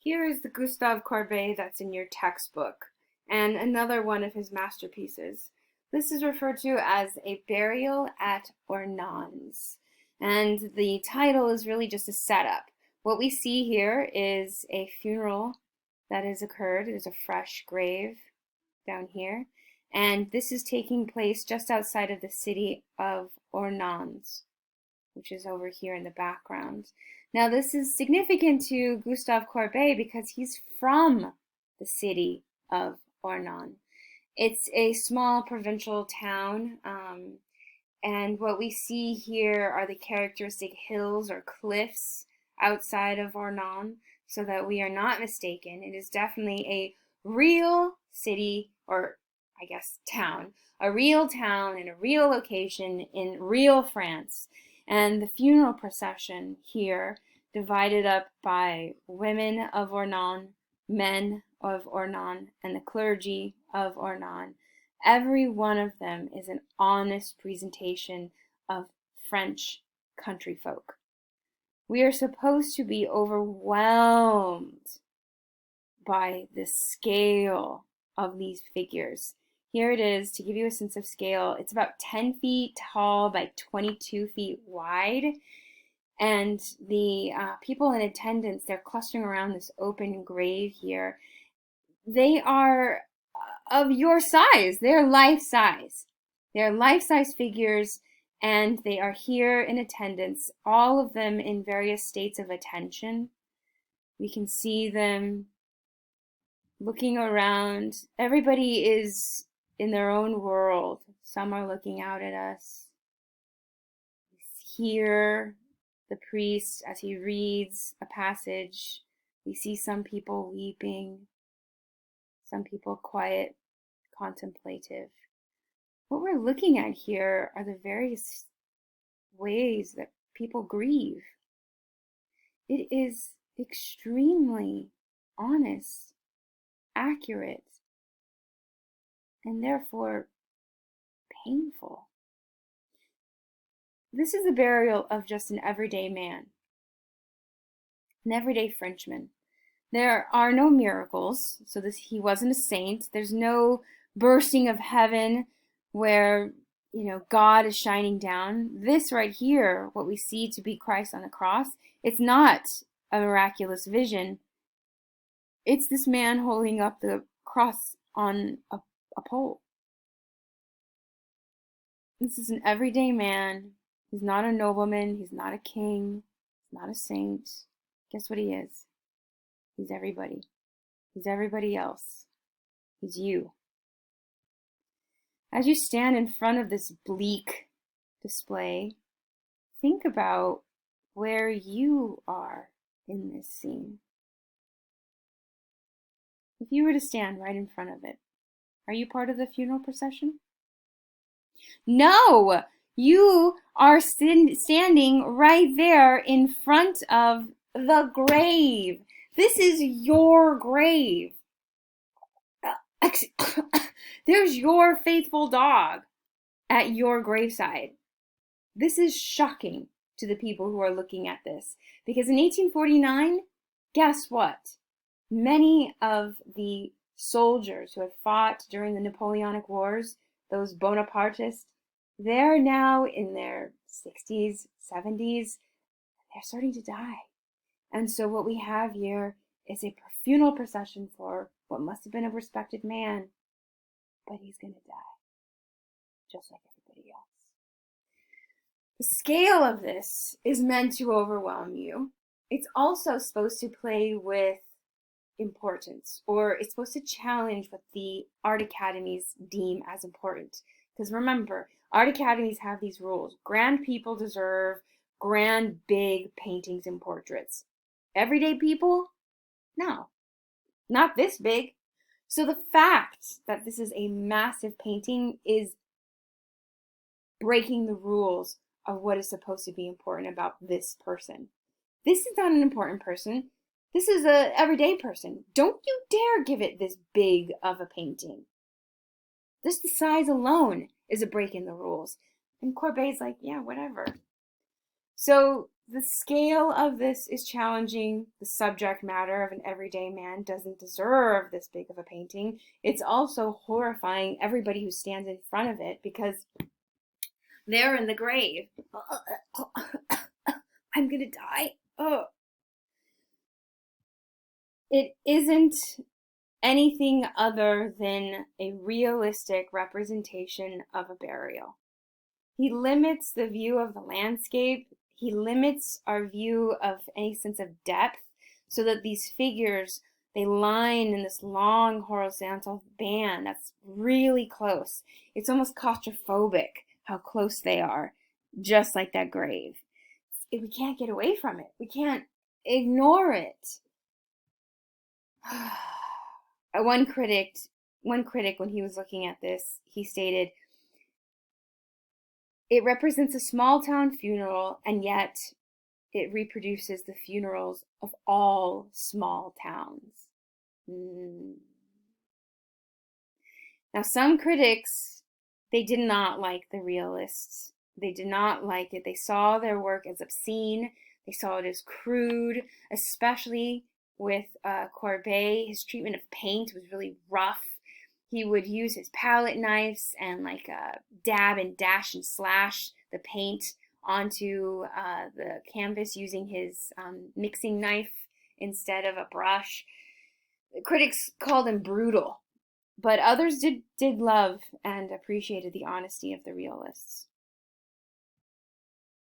Here is the Gustave Courbet that's in your textbook, and another one of his masterpieces. This is referred to as A Burial at Ornans, and the title is really just a setup. What we see here is a funeral that has occurred. There's a fresh grave down here, and this is taking place just outside of the city of Ornans, which is over here in the background. Now, this is significant to Gustave Courbet because he's from the city of Ornans. It's a small provincial town, and what we see here are the characteristic hills or cliffs outside of Ornans, so that we are not mistaken. It is definitely a real city, or I guess town, a real town in a real location in real France. And the funeral procession here, divided up by women of Ornans, men of Ornans, and the clergy of Ornans, every one of them is an honest presentation of French country folk. We are supposed to be overwhelmed by the scale of these figures. Here it is, to give you a sense of scale. It's about 10 feet tall by 22 feet wide. And the people in attendance, they're clustering around this open grave here. They are of your size. They're life size. They're life-size figures, and they are here in attendance, all of them in various states of attention. We can see them looking around. Everybody is in their own world. Some are looking out at us. Here, the priest, as he reads a passage, we see some people weeping, some people quiet, contemplative. What we're looking at here are the various ways that people grieve. It is extremely honest, accurate, and therefore painful. This is the burial of just an everyday man, an everyday Frenchman. There are no miracles, so he wasn't a saint. There's no bursting of heaven where, God is shining down. This right here, what we see to be Christ on the cross, it's not a miraculous vision. It's this man holding up the cross on a pole. This is an everyday man. He's not a nobleman. He's not a king. He's not a saint. Guess what he is? He's everybody. He's everybody else. He's you. As you stand in front of this bleak display, think about where you are in this scene. If you were to stand right in front of it, are you part of the funeral procession? No! You are standing right there in front of the grave. This is your grave. There's your faithful dog at your graveside. This is shocking to the people who are looking at this, because in 1849, guess what? Many of the soldiers who had fought during the Napoleonic Wars, those Bonapartists, they're now in their 60s, 70s. They're starting to die. And so what we have here is a funeral procession for what must have been a respected man, but he's going to die, just like everybody else. The scale of this is meant to overwhelm you. It's also supposed to play with importance, or it's supposed to challenge what the art academies deem as important. Because remember, art academies have these rules. Grand people deserve grand, big paintings and portraits. Everyday people? No, not this big. So the fact that this is a massive painting is breaking the rules of what is supposed to be important about this person. This is not an important person. This is an everyday person. Don't you dare give it this big of a painting. Just the size alone is a break in the rules. And Courbet's like, yeah, whatever. So The scale of this is challenging. The subject matter of an everyday man doesn't deserve this big of a painting. It's also horrifying everybody who stands in front of it because they're in the grave. I'm gonna die. Oh. It isn't anything other than a realistic representation of a burial. He limits the view of the landscape. He limits our view of any sense of depth so that these figures, they line in this long horizontal band that's really close. It's almost claustrophobic how close they are, just like that grave. We can't get away from it. We can't ignore it. One critic, when he was looking at this, he stated, it represents a small town funeral, and yet it reproduces the funerals of all small towns. Now, some critics, they did not like the realists. They did not like it. They saw their work as obscene. They saw it as crude, especially with Courbet. His treatment of paint was really rough. He would use his palette knives and dab and dash and slash the paint onto the canvas using his mixing knife instead of a brush. Critics called him brutal, but others did love and appreciated the honesty of the realists.